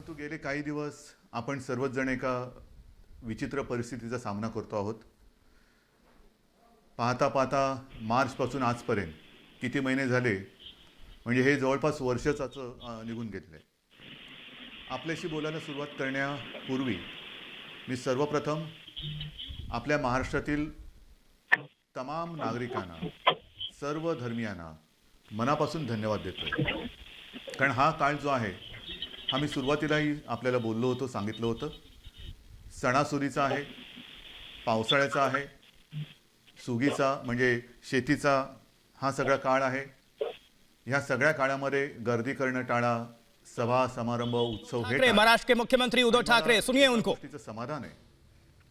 परंतु गेले काही दिवस आपण सर्वच जण एका विचित्र परिस्थितीचा सामना करतो आहोत. पाहता पाहता मार्चपासून आजपर्यंत किती महिने झाले म्हणजे हे जवळपास वर्षाचं निघून घेतलं आहे. आपल्याशी बोलायला सुरुवात करण्यापूर्वी मी सर्वप्रथम आपल्या महाराष्ट्रातील तमाम नागरिकांना, सर्व धर्मियांना मनापासून धन्यवाद देतोय. कारण हा काळ जो आहे हा मी सुरुवातीलाही आपल्याला बोललो होतो, सांगितलं होतं, सणासुदीचा आहे, पावसाळ्याचा आहे, सुगीचा म्हणजे शेतीचा हा सगळा काळ आहे. ह्या सगळ्या काळामध्ये गर्दी करणं टाळा, सभा समारंभ उत्सव हे टाळा. महाराष्ट्र के मुख्यमंत्री उद्धव ठाकरे, सुनिए उनको. समाधान आहे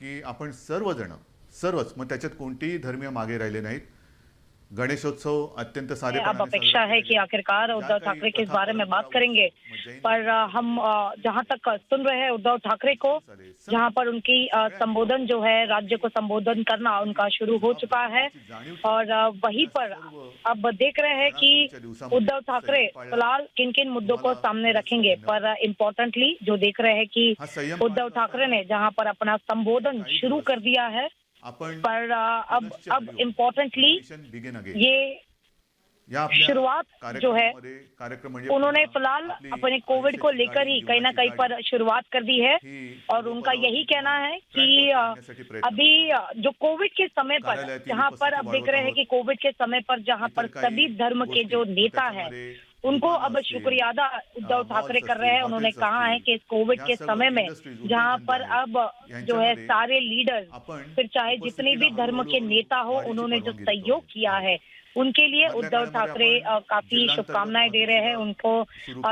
की आपण सर्वजण, सर्वच, मग त्याच्यात कोणतेही धर्मीय मागे राहिले नाहीत. गणेशोत्सव अत्यंत सारे. अब अपेक्षा है कि आखिरकार उद्धव ठाकरे के इस बारे में बात करेंगे, पर हम जहां तक सुन रहे हैं उद्धव ठाकरे को, जहां पर उनकी संबोधन जो है, राज्य को संबोधन करना उनका शुरू हो चुका है, और वहीं पर अब देख रहे हैं कि उद्धव ठाकरे फिलहाल किन किन मुद्दों को सामने रखेंगे. पर इम्पोर्टेंटली जो देख रहे हैं कि उद्धव ठाकरे ने जहां पर अपना संबोधन शुरू कर दिया है, पर अब इम्पोर्टेंटली ये शुरुआत जो है उन्होंने फिलहाल अपने कोविड को लेकर ही कहीं ना कहीं पर शुरुआत कर दी है. और उनका यही कहना है कि अभी जो कोविड के समय पर, जहां पर अब देख रहे हैं कि कोविड के समय पर जहां पर सभी धर्म के जो नेता हैं उनको अब शुक्रिया अदा उद्धव ठाकरे कर रहे हैं. उन्होंने कहा है कि इस कोविड के समय में जहां पर अब जो है सारे लीडर, फिर चाहे जितने भी धर्म के नेता हो, उन्होंने जो सहयोग किया है उनके लिए उद्धव ठाकरे काफी शुभकामनाएं दे रहे हैं. उनको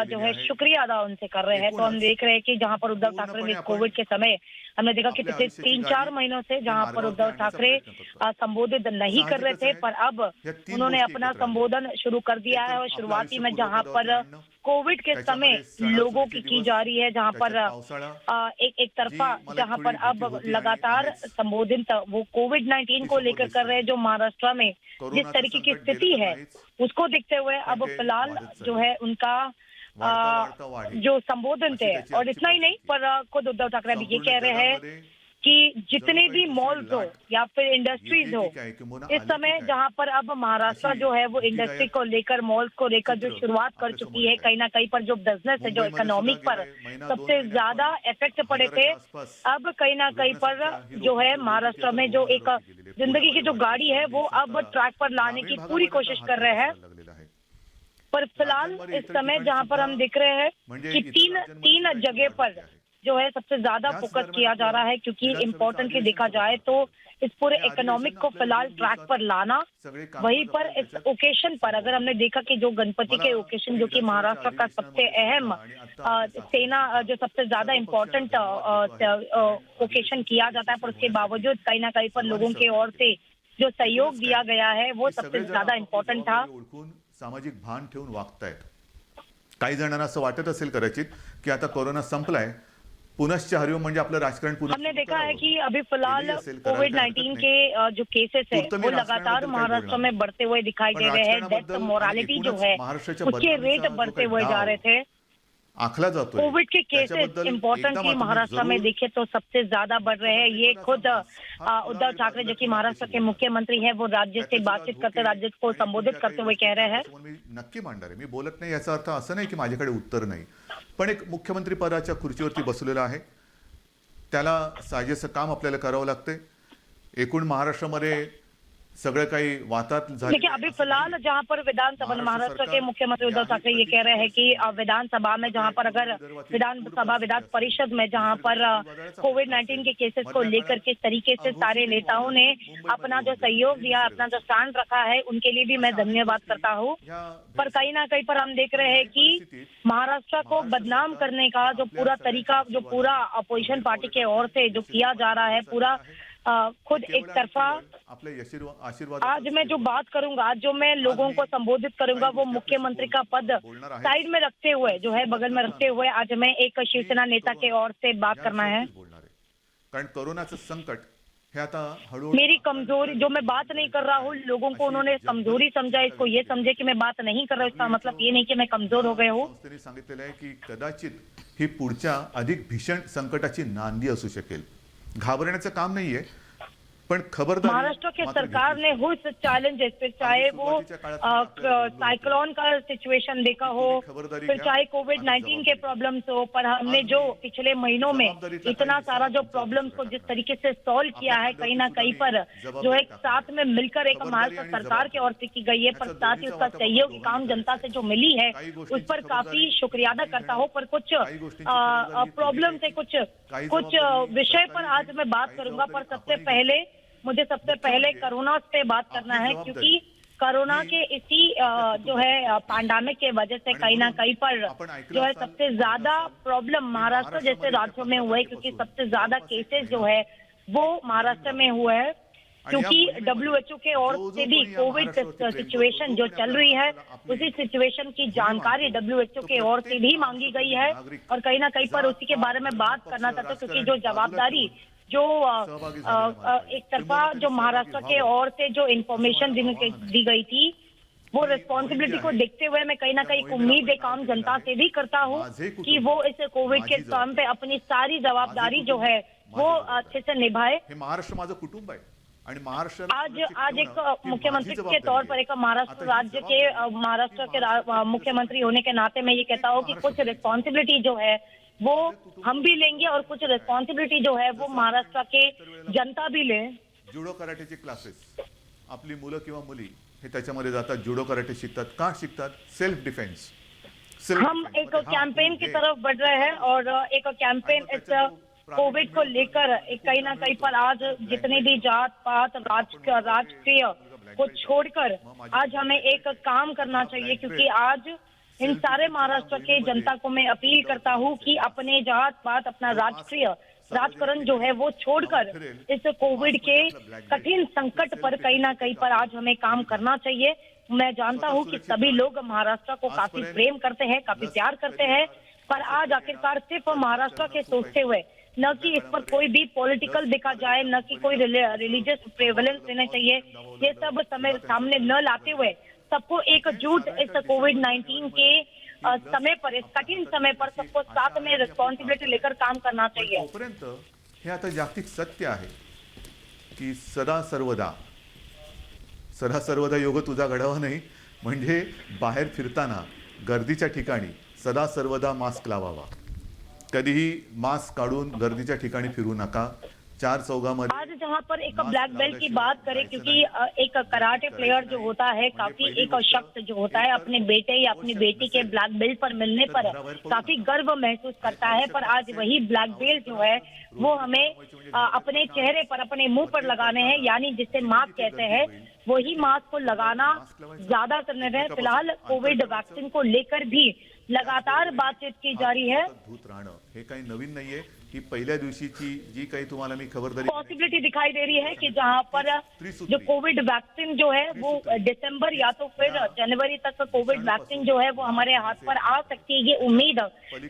जो है शुक्रिया अदा उनसे कर रहे हैं. तो हम देख रहे हैं कि जहां पर उद्धव ठाकरे ने कोविड के समय, हमने देखा कि पिछले 3-4 महीनों से जहां पर उद्धव ठाकरे संबोधित नहीं कर रहे थे, पर अब उन्होंने अपना संबोधन शुरू कर दिया है. और शुरुआती में जहां पर कोविड के समय लोगों की जा रही है, जहां पर एक तरफा जहां पर अब लगातार संबोधित वो कोविड-19 को लेकर कर रहे हैं, जो महाराष्ट्र में जिस तरीके की स्थिति है उसको देखते हुए अब फिलहाल जो है उनका जो संबोधन थे. और इतना ही नहीं, पर खुद उद्धव ठाकरे भी ये कह रहे हैं कि जितने भी मॉल्स हो या फिर इंडस्ट्रीज हो, इस समय जहां पर अब महाराष्ट्र जो है वो इंडस्ट्री को लेकर, मॉल्स को लेकर जो शुरुआत कर चुकी है, कहीं ना कहीं पर जो बिजनेस है, जो इकोनॉमिक पर सबसे ज्यादा इफेक्ट पड़े थे, अब कहीं ना कहीं पर जो है महाराष्ट्र में जो एक जिंदगी की जो गाड़ी है वो अब ट्रैक पर लाने की पूरी कोशिश कर रहे हैं. पर फिलहाल इस समय जहां पर हम देख रहे हैं कि तीन जगह पर जो है सबसे ज्यादा फोकस किया जा रहा है, क्योंकि इम्पोर्टेंटली देखा जाए तो इस पूरे इकोनॉमिक को फिलहाल ट्रैक पर लाना, वहीं पर इस ओकेशन पर अगर हमने देखा कि जो गणपति के ओकेशन, जो कि महाराष्ट्र का सबसे अहम सेना, जो सबसे ज्यादा इम्पोर्टेंट ओकेशन किया जाता है, पर उसके बावजूद कहीं ना कहीं पर लोगों की ओर से जो सहयोग दिया गया है वो सबसे ज्यादा इम्पोर्टंट था. सामाजिक भान ठेवून वागतायत. काही जणांना असं वाटत असेल कदाचित की आता कोरोना संपलाय, पुनश्च हरिओम म्हणजे आपलं राजकारण पुन्हा. हमने देखा है कि अभी फिलहाल कोविड-19 के जो केसेस है वो लगातार महाराष्ट्र में बढ़ते हुए दिखाई दे रहे हैं. डेथ मोरालिटी जो है उसके रेट बढ़ते हुए जा रहे थे. आखला जातो. कोविड के केसेस इम्पोर्टेंटली महाराष्ट्र में देखे तो सबसे ज्यादा बढ़ रहे हैं. ये खुद उद्धव ठाकरे, जो कि महाराष्ट्र के मुख्यमंत्री हैं, वो राज्य से बातचीत करते, राज्य को संबोधित करते हुए कह रहे हैं. नक्की मांडणार आहे, मी बोलत नाही याचा अर्थ असं नाही की माझ्याकडे उत्तर नाही, पण एक मुख्यमंत्री पदाच्या खुर्चीवरती बसलेला आहे, त्याला साजेसं काम आपल्याला करावं लागते. एकूण महाराष्ट्रामध्ये सगळं काही वातात झालं. देखिए अभी फिलहाल जहां पर विधानसभा, महाराष्ट्र के मुख्यमंत्री उद्धव ठाकरे ये कह रहे हैं कि विधानसभा में जहां पर अगर विधानसभा, विधान परिषद में जहां पर कोविड-19 के केसेस को लेकर किस तरीके से सारे नेताओं ने अपना जो सहयोग दिया, अपना जो स्टैंड रखा है, उनके लिए भी मैं धन्यवाद करता हूँ. पर कहीं ना कहीं पर हम देख रहे हैं कि महाराष्ट्र को बदनाम करने का जो पूरा तरीका, जो पूरा अपोजिशन पार्टी के ओर से जो किया जा रहा है, पूरा खुद एक तरफा. आज मैं जो बात करूंगा, आज जो मैं लोगों को संबोधित करूंगा, वो मुख्यमंत्री का पद साइड में रखते हुए, जो है बगल में रखते हुए, आज मैं एक शिवसेना नेता के ओर से बात करना है. कारण कोरोनाचं संकट हे आता हळूहळू मेरी कमजोरी जो मैं बात नहीं कर रहा हूँ, लोगों को उन्होंने कमजोरी समझा, इसको ये समझे कि मैं बात नहीं कर रहा हूँ, इसका मतलब ये नहीं कि मैं कमजोर हो गए हूँ। संस्थेने सांगितलेलं आहे की कदाचित ही पुढच्या अधिक भीषण संकटाची नांदी असू शकेल. घाबरण्याचं काम नाहीये, पण खबरदारी महाराष्ट्र के मात्र सरकार घेतलीच ने पाहिजे. हुई चैलेंजेस, फिर चाहे वो सुरुवातीच्या काळात आपल्याला साइक्लोन का सिचुएशन देखा हो, खबरदारी फिर घ्या. चाहे कोविड आणि 19 के जबाबदारी. प्रॉब्लम्स हो, पर हमने आज जो मी पिछले महीनों में जबाबदारीचा इतना काही सारा जो हिस्सा प्रॉब्लम्स को तुमच्या जिस हातात तरीके से सॉल्व किया है, कहीं ना कहीं पर जो एक साथ में मिलकर एक महाराष्ट्र सरकार की ओर से की गई है, पर साथ ही उसका सहयोग काम जनता से जो मिली है उस पर काफी शुक्रिया अदा करता हूँ। पर कुछ प्रॉब्लम से कुछ विषय पर आज मैं बात करूंगा, पर मुझे सबसे पहले कोरोना पे बात करना है, क्योंकि कोरोना के इसी जो है पैंडेमिक के वजह से कहीं ना कहीं पर जो है सबसे ज्यादा प्रॉब्लम महाराष्ट्र जैसे राज्यों में हुए, क्योंकि सबसे ज्यादा केसेस जो है वो महाराष्ट्र में हुए हैं, क्योंकि WHO के ओर से भी कोविड सिचुएशन जो चल रही है उसी सिचुएशन की जानकारी WHO के ओर से भी मांगी गई है, और कहीं ना कहीं पर उसी के बारे में बात करना चाहता हूँ, क्योंकि जो जवाबदारी जो एक तरफा जो महाराष्ट्र के ओर से जो इन्फॉर्मेशन दी गई थी, वो रिस्पॉन्सिबिलिटी को देखते हुए मैं कहीं ना कहीं उम्मीद एक आम जनता से भी करता हूँ कि वो इस कोविड के टाइम पे अपनी सारी जवाबदारी जो है वो अच्छे से निभाए। हे महाराष्ट्र माझं कुटुंब आहे आणि महाराष्ट्र आज एक मुख्यमंत्री के तौर पर एक महाराष्ट्र के मुख्यमंत्री होने के नाते मैं ये कहता हूँ कि कुछ रिस्पॉन्सिबिलिटी जो है वो हम भी लेंगे, और कुछ रिस्पॉन्सिबिलिटी जो है वो महाराष्ट्र के जनता भी ले। जुडो कराटेचे क्लासेस आपली मुलं किंवा मुली हे त्याच्यामध्ये जातात, जुडो कराटे शिकतात. का शिकतात? Self defence. हम एक कैंपेन की तरफ बढ़ रहे हैं, और एक कैंपेन इस कोविड को लेकर एक कहीं ना कहीं पर आज जितने भी जात पात राजकीय को छोड़कर आज हमें एक काम करना चाहिए, क्योंकि आज इन सारे महाराष्ट्र के जनता को मैं अपील करता हूँ कि अपने जात पात अपना राजकारण जो है वो छोड़कर इस कोविड के कठिन संकट पर कहीं ना कहीं पर आज हमें काम करना चाहिए। मैं जानता हूँ कि सभी लोग महाराष्ट्र को काफी प्रेम करते हैं, काफी प्यार करते हैं, पर आज आखिरकार सिर्फ महाराष्ट्र के सोचते हुए, न कि इस पर कोई भी पॉलिटिकल देखा जाए, न कि कोई रिलीजियस प्रेवलेंस लेना चाहिए, ये सब समय सामने न लाते हुए सबको एकजुट इस कोविड 19 के समय पर, इस कठिन समय पर सबको साथ में रिस्पॉन्सिबिलिटी लेकर काम करना चाहिए। तोपर्यंत हे आता जागतिक सत्य आहे की सदा सर्वदा योग तुझा घडावा नाही, म्हणजे बाहेर फिरताना गर्दीच्या ठिकाणी सदा सर्वदा मास्क लावावा. कधीही मास्क काढून गर्दीच्या ठिकाणी फिरू नका. चार चौगामध्ये आज जहाँ पर एक ब्लैक बेल्ट की बात करें, क्योंकि एक कराटे प्लेयर जो होता है काफी एक शख्स जो होता है अपने बेटे या अपनी बेटी के ब्लैक बेल्ट पर मिलने पर काफी गर्व महसूस करता है, पर आज वही ब्लैक बेल्ट जो है वो हमें अपने चेहरे पर अपने मुंह पर लगाने हैं, यानी जिसे मास्क कहते हैं वही मास्क को लगाना ज्यादा करने रहे। फिलहाल कोविड वैक्सीन को लेकर भी लगातार बातचीत की जा रही है। धूत राहणं हे काही नवीन नाहीये. ही पहिल्या दिवशीची जी काही तुम्हाला मी खबरदारी पॉसिबिलिटी दिखाई दे रही है कि जहां पर जो कोविड वैक्सीन जो है वो दिसंबर या तो फिर जनवरी तक कोविड वैक्सीन जो है वो हमारे हाथ पर आ सकती है, ये उम्मीद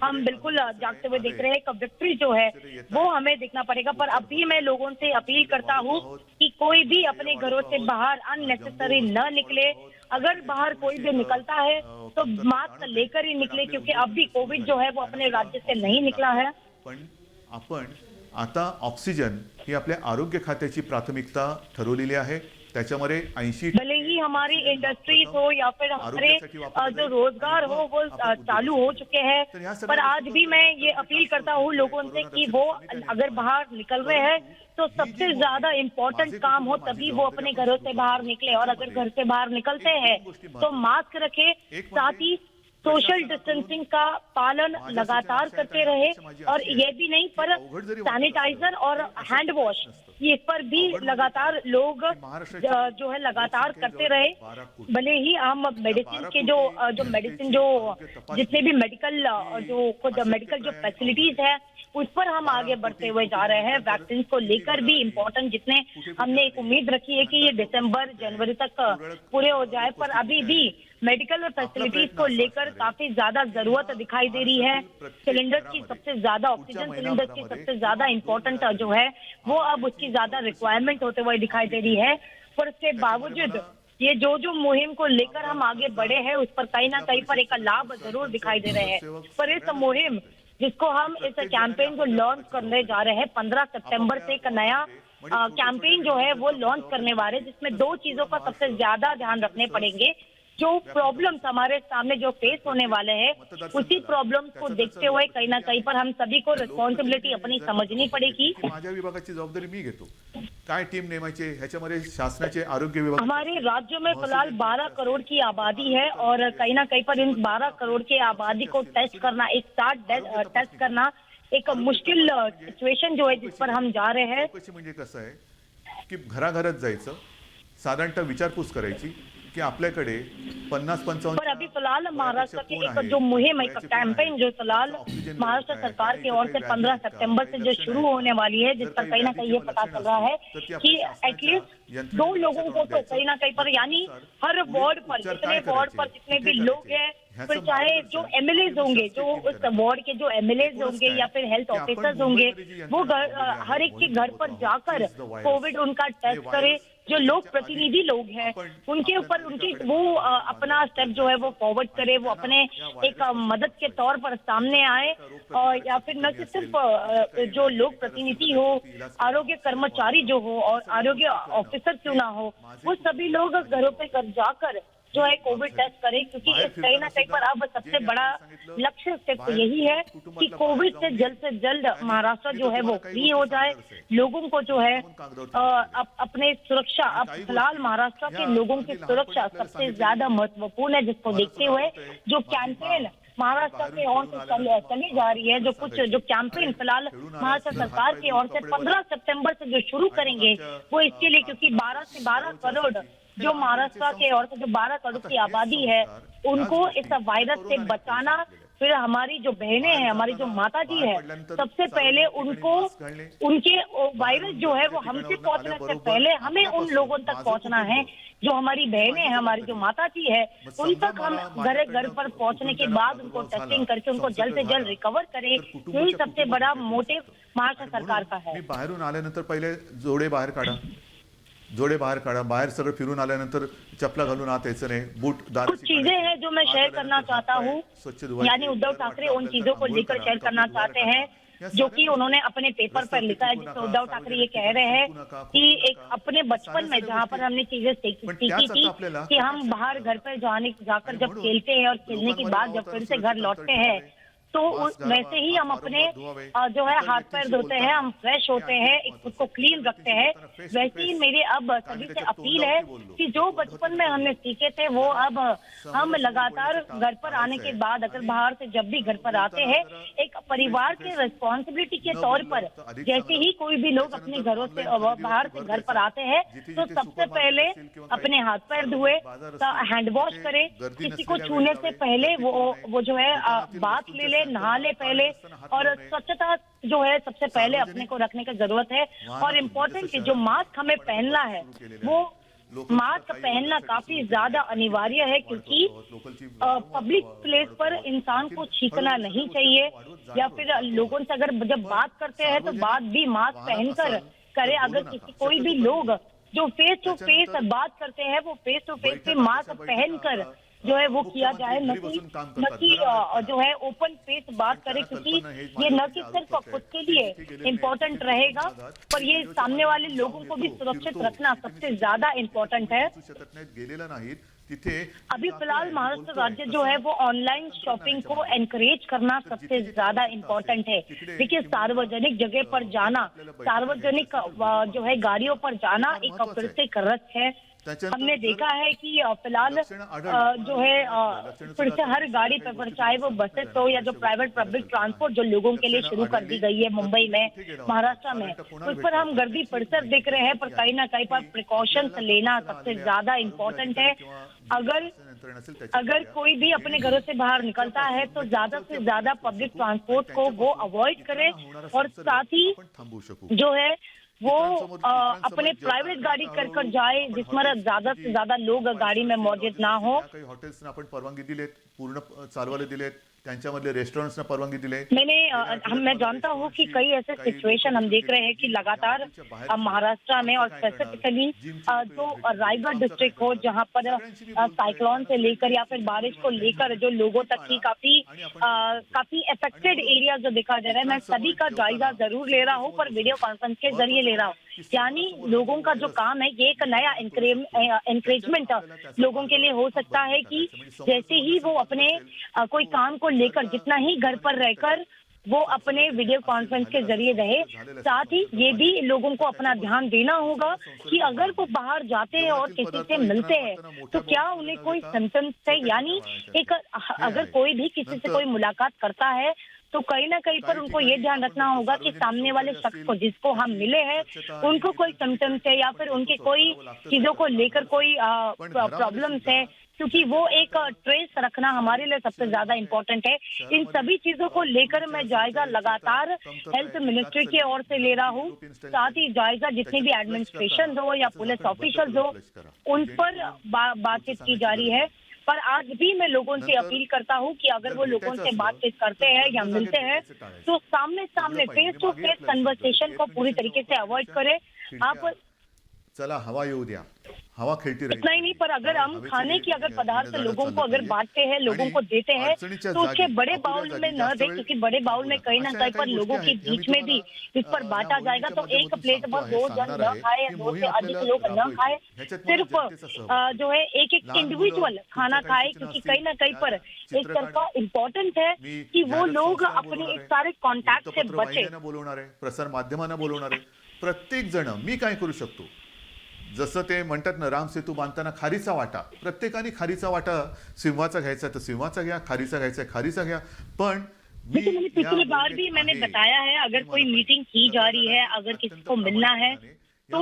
हम बिल्कुल जागते हुए देख रहे हैं। एक विक्ट्री जो है वो हमें देखना पड़ेगा, पर अभी मैं लोगों से अपील करता हूँ कि कोई भी अपने घरों से बाहर अननेसेसरी न निकले। अगर बाहर कोई भी निकलता है तो मास्क लेकर ही निकले, क्योंकि अब भी कोविड जो है वो अपने राज्य से नहीं निकला है। पण आपण आता ऑक्सिजन ही आपल्या आरोग्य खात्याची प्राथमिकता ठरवलेली आहे. त्याच्यामध्ये 80 भले ही हमारी इंडस्ट्रीज हो या फिर हमारे जो रोजगार हो वो चालू हो चुके हैं, पर आज भी मैं ये अपील करता हूँ लोगों से कि वो अगर बाहर निकल रहे हैं तो सबसे ज्यादा इम्पोर्टेंट काम हो तभी वो अपने घरों से बाहर निकले, और अगर घर से बाहर निकलते हैं तो मास्क रखे, साथ ही सोशल डिस्टेंसिंग का पालन लगातार करते रहे, और ये भी नहीं पर सैनिटाइजर और हैंड वॉश इस पर भी लगातार लोग जो है लगातार करते रहे। भले ही हम मेडिसिन के जो मेडिसिन जो जितने भी मेडिकल जो फैसिलिटीज है उस पर हम आगे बढ़ते हुए जा रहे हैं। वैक्सीन को लेकर भी इम्पोर्टेंट जितने हमने एक उम्मीद रखी है कि ये दिसंबर जनवरी तक पूरे हो जाए, पर अभी भी मेडिकल और फैसिलिटीज को लेकर काफी ज्यादा जरूरत दिखाई दे रही है। सिलेंडर की सबसे ज्यादा, ऑक्सीजन सिलेंडर की सबसे ज्यादा इम्पोर्टेंट जो है वो अब उसकी ज्यादा रिक्वायरमेंट होते हुए दिखाई दे रही है। पर उसके बावजूद ये जो मुहिम को लेकर हम आगे बढ़े हैं उस पर कहीं ना कहीं पर एक लाभ जरूर दिखाई दे रहे हैं। पर इस मुहिम जिसको हम इस कैंपेन को लॉन्च करने जा रहे हैं 15 सितंबर से एक नया कैंपेन जो है वो लॉन्च करने वाले, जिसमें 2 चीजों का सबसे ज्यादा ध्यान रखने पड़ेंगे। जो प्रॉब्लम्स हमारे सामने जो फेस होने वाले हैं उसी प्रॉब्लम्स को देखते हुए कहीं ना कहीं पर हम सभी को रिस्पॉन्सिबिलिटी अपनी समझनी पड़ेगी। माझ्या विभागाची जबाबदारी मी घेतो, काय टीम नेमायची ह्याच्यामध्ये शासनाचे आरोग्य विभाग। हमारे राज्य में फिलहाल 12 करोड़ की आबादी है और कहीं ना कहीं पर इन 12 करोड़ की आबादी को टेस्ट करना, एक साथ टेस्ट करना एक मुश्किल सिच्युएशन जो है जिस पर हम जा रहे हैं। कशी म्हणजे कसं आहे की घराघरात जायचं, साधारणतः विचारपूस करायची कि आपल्याकडे 50-55। पर अभी फिलहाल महाराष्ट्र की एक जो मुहिम है, कैंपेन जो फिलहाल महाराष्ट्र सरकार की ओर से 15 सितंबर से जो शुरू होने वाली है, जिस पर कहीं ना कहीं ये पता चल रहा है कि एटलीस्ट 2 लोगों को तो कहीं ना कहीं पर, यानी हर वार्ड पर जितने भी लोग हैं, फिर चाहे जो एमएलएज होंगे, जो उस वार्ड के जो एमएलएज होंगे या फिर हेल्थ ऑफिसर्स होंगे, वो हर एक के घर पर जाकर कोविड उनका टेस्ट करे। जो लोक प्रतिनिधि लोग हैं उनके ऊपर उनकी वो अपना स्टेप जो है वो फॉरवर्ड करे, वो अपने एक मदद के तौर पर सामने आए। और या फिर न सिर्फ जो लोक प्रतिनिधि हो, आरोग्य कर्मचारी जो हो और आरोग्य ऑफिसर क्यों ना हो, वो सभी लोग घरों पे घर जाकर जो है कोविड टेस्ट करें, क्योंकि इस कहीं ना कहीं पर अब सबसे बड़ा लक्ष्य सिर्फ यही है कि कोविड से जल्द महाराष्ट्र जो है वो फ्री हो जाए। लोगों को जो है अपने सुरक्षा, अब फिलहाल महाराष्ट्र के लोगों की सुरक्षा सबसे ज्यादा महत्वपूर्ण है, जिसको देखते हुए जो कैंपेन महाराष्ट्र के ओर से चली जा रही है, जो कैंपेन फिलहाल महाराष्ट्र सरकार की ओर से 15 सितंबर से जो शुरू करेंगे वो इसके लिए, क्योंकि 12 से 12 करोड़ जो महाराष्ट्र के ओर से जो 12 करोड़ की आबादी है उनको इस वायरस से बचाना, फिर हमारी जो बहनें हैं, हमारी जो माता जी है, सबसे पहले उनको उनके वायरस जो है वो हमसे पहुंचने से पहले हमें उन लोगों तक पहुंचना है। जो हमारी बहनें हैं, हमारी जो माता जी है, उन तक हम घर पर पहुंचने के बाद उनको टेस्टिंग करके उनको जल्द से जल्द रिकवर करें, यही सबसे बड़ा मोटिव महाराष्ट्र सरकार का है। बाहेरून आल्यानंतर पहिले जोडे बाहेर काढा, बाहेर सगळं फिरून आल्यानंतर चपला घालून आत यायचं नाही, बूट दार। कुछ चीजें हैं जो मैं शेयर करना चाहता हूँ, यानी उद्धव ठाकरे उन चीजों को लेकर शेयर करना चाहते हैं जो कि उन्होंने अपने पेपर पर लिखा है, जिसमें उद्धव ठाकरे ये कह रहे हैं कि एक अपने बचपन में जहाँ पर हमने चीजें सीखी थी कि हम बाहर घर पर जाकर जब खेलते हैं और खेलने के बाद जब फिर से घर लौटते हैं तो वैसे ही हम अपने जो है हाथ पैर धोते हैं, हम फ्रेश होते हैं, खुद को क्लीन रखते हैं। वैसे ही मेरी अब सभी से अपील है कि जो बचपन में हमने सीखे थे वो अब हम लगातार घर पर आने के बाद, अगर बाहर से जब भी घर पर आते हैं, एक परिवार के रिस्पॉन्सिबिलिटी के तौर पर जैसे ही कोई भी लोग अपने घरों से बाहर से घर पर आते हैं तो सबसे पहले अपने हाथ पैर धोए, हैंड वॉश करें, किसी को छूने से पहले वो जो है बात ले ले, नहा ले पहले, और स्वच्छता जो है सबसे पहले अपने को रखने की जरूरत है। और इम्पोर्टेंट जो मास्क हमें पहनना है वो मास्क पहनना काफी ज्यादा अनिवार्य है, क्योंकि पब्लिक प्लेस पर इंसान को छींकना नहीं चाहिए, या फिर लोगों से अगर जब बात करते हैं तो बात भी मास्क पहनकर करें। अगर कोई भी लोग जो फेस टू फेस बात करते हैं वो फेस टू फेस पे मास्क पहनकर जो है वो किया जाए, न कि जो है ओपन फेस बात करे, क्योंकि ये न कि सिर्फ खुद के लिए इम्पोर्टेंट रहेगा पर ये सामने वाले लोगों को भी सुरक्षित रखना सबसे ज्यादा इम्पोर्टेंट है। अभी फिलहाल महाराष्ट्र राज्य जो है वो ऑनलाइन शॉपिंग को एनकरेज करना सबसे ज्यादा इम्पोर्टेंट है। देखिए, सार्वजनिक जगह पर जाना, सार्वजनिक जो है गाड़ियों पर जाना एक अप्राकृतिक रस है। हमने देखा है कि फिलहाल जो है फिर से हर गाड़ी पर, चाहे वो बसेस हो या जो प्राइवेट पब्लिक ट्रांसपोर्ट जो लोगों के लिए शुरू कर दी गई है मुंबई में, महाराष्ट्र में, उस पर हम गर्दी फिर से देख रहे हैं। पर कहीं ना कहीं पर प्रिकॉशंस लेना सबसे ज्यादा इम्पोर्टेंट है। अगर अगर कोई भी अपने घरों से बाहर निकलता है तो ज्यादा से ज्यादा पब्लिक ट्रांसपोर्ट को वो अवॉइड करे और साथ ही जो है वो अपने प्रायव्हेट गाडी कर जाए जिसमें ज्यादा से ज्यादा लोग गाड़ी में मौजूद ना हो। काही हॉटेल्सना आपण परवानगी दिलेत, पूर्ण चालवायला दिलेत, त्यांच्यामधले रेस्टॉरंट्सना परवानगी दिले। मैं जानता हूँ कि कई ऐसे सिचुएशन हम देख रहे हैं कि लगातार महाराष्ट्र में और स्पेसिफिकली जो रायगढ़ डिस्ट्रिक्ट हो जहाँ पर साइक्लोन से लेकर या फिर बारिश को लेकर जो लोगों तक की काफी अफेक्टेड एरिया जो दिखा दे रहा है, मैं सभी का जायजा जरूर ले रहा हूँ पर वीडियो कॉन्फ्रेंस के जरिए ले रहा हूँ। यानी लोगों का जो काम है ये एक नया एनकरेजमेंट लोगों के लिए हो सकता है कि जैसे ही वो अपने कोई काम को लेकर जितना ही घर पर रहकर वो अपने वीडियो कॉन्फ्रेंस के जरिए रहे, साथ ही ये भी लोगों को अपना ध्यान देना होगा कि अगर वो बाहर जाते हैं और किसी से मिलते हैं तो क्या उन्हें कोई सिम्टम्स है, यानी एक अगर कोई भी किसी से कोई मुलाकात करता है तो कहीं ना कहीं पर उनको ये ध्यान रखना होगा कि सामने वाले शख्स को जिसको हम मिले हैं उनको कोई सिम्टम्स है या फिर उनके कोई चीजों को लेकर कोई प्रॉब्लम्स है, क्योंकि वो एक ट्रेस रखना हमारे लिए सबसे ज्यादा इम्पोर्टेंट है। इन सभी चीजों को लेकर मैं जायजा लगातार हेल्थ मिनिस्ट्री की ओर से ले रहा हूँ, साथ ही जायजा जितनी भी एडमिनिस्ट्रेशन हो या पुलिस ऑफिसर्स हो उन पर बातचीत की जा रही है। पर आज भी मैं लोगों से अपील करता हूँ कि अगर वो लोगों से बातचीत करते हैं या मिलते हैं तो सामने फेस टू फेस कन्वर्सेशन को पूरी तरीके से अवॉइड करें। आप चला हवा येऊ द्या, हवा खेळती इतना ही नहीं, पर अगर हम खाने की अगर पदार्थ लोगों को अगर बांटते हैं, लोगों को देते हैं तो उसके बड़े बाउल में न दे, क्योंकि बड़े बाउल में कहीं ना कहीं पर लोगों के बीच में भी इस पर बांटा जाएगा तो एक प्लेट पर 2 जन न खाए, 2 से अधिक लोग न खाए, सिर्फ जो है एक इंडिविजुअल खाना खाए, क्योंकि कहीं ना कहीं पर एक तरफा इम्पोर्टेंट है कि वो लोग अपने एक सारे कॉन्टैक्ट से बचे। बोलवणार आहे, प्रसार माध्यमांना बोलवणार आहे, प्रत्येक जण मी काय करू शकतो, जसं ते म्हणतात ना राम सेतू बांधताना खारीचा वाटा, प्रत्येकाने खारीचा वाटा सिंहाचा घ्यायचा तर सिंहाचा घ्या, खारीचा घ्यायचा खारीचा घ्या। पण पिछली बार भी मैंने बताया है अगर कोई मीटिंग की जा रही है, अगर किसी को मिलना है तो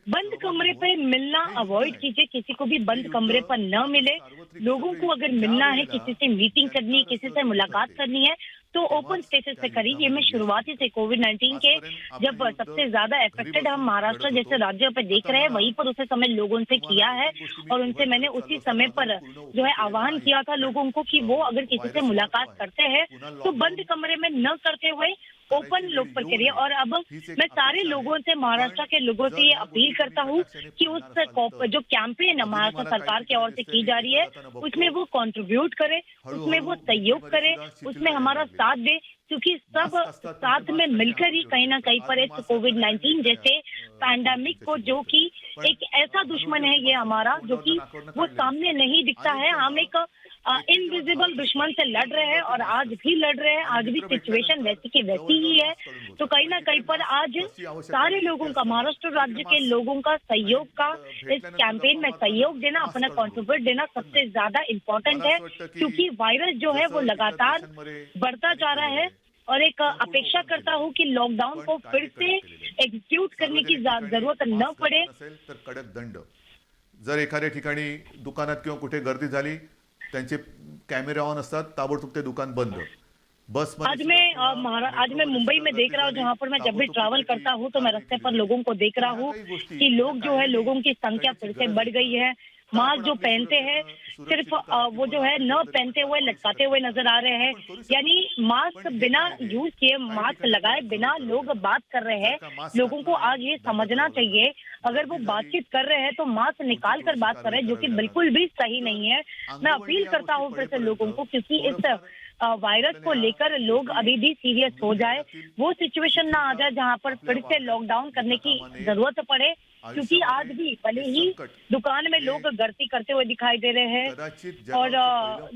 बंद कमरे पे मिलना अवॉइड कीजिए, किसी को भी बंद कमरे पर न मिले। लोगों को अगर मिलना है, किसी से मीटिंग करनी है, किसी से मुलाकात करनी है तो ओपन स्पेसेस से करिए। ये मैं शुरुआती से कोविड-19 के जब सबसे ज्यादा अफेक्टेड हम महाराष्ट्र जैसे राज्यों पर देख रहे हैं वहीं पर उसे समय लोगों से किया है और उनसे मैंने उसी समय पर जो है आह्वान किया था लोगों को कि वो अगर किसी से मुलाकात करते हैं तो बंद कमरे में न करते हुए ओपन लोग पर करिए। और अब मैं सारे लोगों से, महाराष्ट्र के लोगों से ये अपील करता हूँ कि उस जो कैंपेन महाराष्ट्र सरकार की ओर से की जा रही है उसमें वो कंट्रीब्यूट करे, उसमें वो सहयोग करे, उसमें हमारा साथ दे, क्योंकि सब साथ में मिलकर ही कहीं ना कहीं पर इस कोविड-19 जैसे पैंडेमिक को, जो कि एक ऐसा दुश्मन है ये हमारा जो कि वो सामने नहीं दिखता है, हम एक इनविजिबल दुश्मन से लड़ रहे हैं और आज भी लड़ रहे हैं, आज भी सिचुएशन वैसी की वैसी ही है। तो कहीं ना कहीं पर आज सारे लोगों का, महाराष्ट्र राज्य के लोगों का सहयोग का, इस कैंपेन में सहयोग देना, अपना कॉन्ट्रीब्यूट देना सबसे ज्यादा इम्पोर्टेंट है, क्योंकि वायरस जो है वो लगातार बढ़ता जा रहा है। और एक अपेक्षा करता हूँ कि लॉकडाउन को फिर से एग्जीक्यूट करने की जरूरत न पड़े। कडक दंड, जर एखाद्या ठिकाणी दुकानात किंवा कुठे गर्दी झाली त्यांचे कॅमेरे ऑन असतात, ताबडतोब ते दुकान बंद। बस आज मैं मुंबई में देख रहा हूँ, जहाँ पर मैं जब भी ट्रैवल करता हूँ तो मैं रास्ते पर लोगों को देख रहा हूँ कि लोग जो है, लोगों की संख्या फिर से बढ़ गई है। मास्क जो पहनते हैं सिर्फ वो जो है न पहनते हुए लटकाते हुए नजर आ रहे हैं, यानी मास्क बिना यूज किए, मास्क लगाए बिना लोग बात कर रहे हैं। लोगों को आज ये समझना चाहिए, अगर वो बातचीत कर रहे हैं तो मास्क निकाल कर बात कर रहे हैं, जो कि बिल्कुल भी सही नहीं है। मैं अपील करता हूँ फिर से लोगों को, क्योंकि इस वायरस को लेकर लोग अभी भी सीरियस हो जाए, वो सिचुएशन ना आ जाए जहाँ पर फिर से लॉकडाउन करने की जरूरत पड़े, क्योंकि आज भी भले ही दुकान में लोग गर्दी करते हुए दिखाई दे रहे हैं और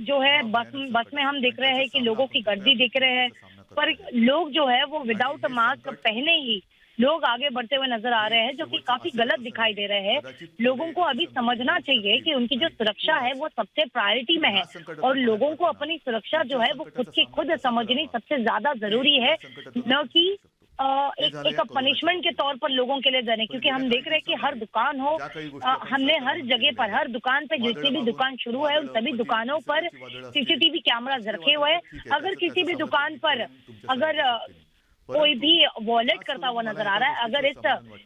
जो है बस में हम देख रहे हैं कि लोगों की गर्दी देख रहे हैं, पर लोग जो है वो विदाउट मास्क पहने ही लोग आगे बढ़ते हुए नजर आ रहे हैं, जो कि काफी गलत दिखाई दे रहे हैं। लोगों को अभी समझना चाहिए कि उनकी जो सुरक्षा है वो सबसे प्रायोरिटी में है और लोगों को अपनी सुरक्षा जो है वो खुद की खुद समझनी सबसे ज्यादा जरूरी है, न कि एक पनिशमेंट के तौर पर लोगों के लिए देने, क्योंकि हम देख रहे हैं कि हर दुकान हो, हमने हर जगह पर, हर दुकान पे जितनी भी दुकान शुरू है उन सभी दुकानों पर सीसीटीवी कैमरास रखे हुए हैं। अगर किसी भी दुकान पर अगर कोई भी वॉलेट करता हुआ नजर आ रहा है, अगर इस